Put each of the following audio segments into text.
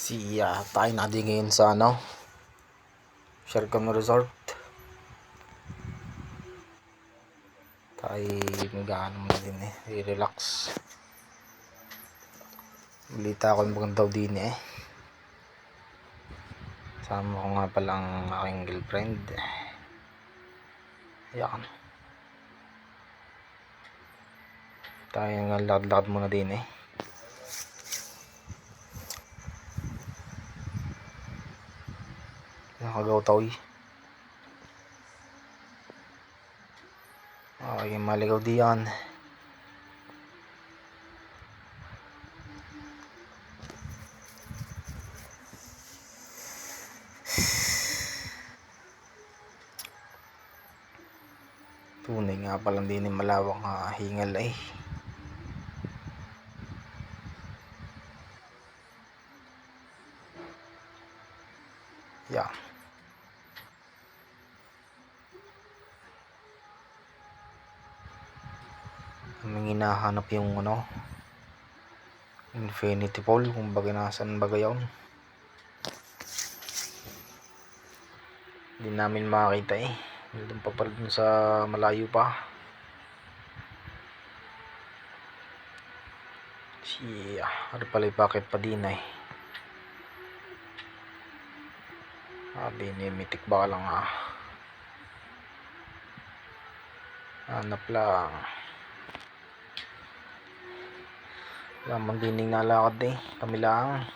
Tayo na din ngayon sa Siargao Resort. Tayo mag-ano muna din i-relax. Balita ako maganda daw din Sama ko nga pala ang aking girlfriend. Ayan. Tayo nga lakad-lakad muna din Nakagaw-taw ay maligaw diyan. Tunay nga palang din malawak nga hingal Yeah. Aming hinahanap yung infinity pool, kung baga nasan baga yun. Hindi namin makakita doon pa pala, dun sa malayo pa. Ano pala bakit pa din mitik ba lang hanap lang. Lamang dining nalakad kami lang.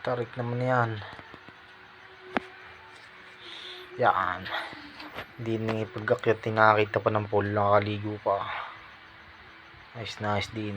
Tarik naman yan. Yan. Hindi nang ipagakyat, nakakita pa ng pool, nakakaligo pa. Nice din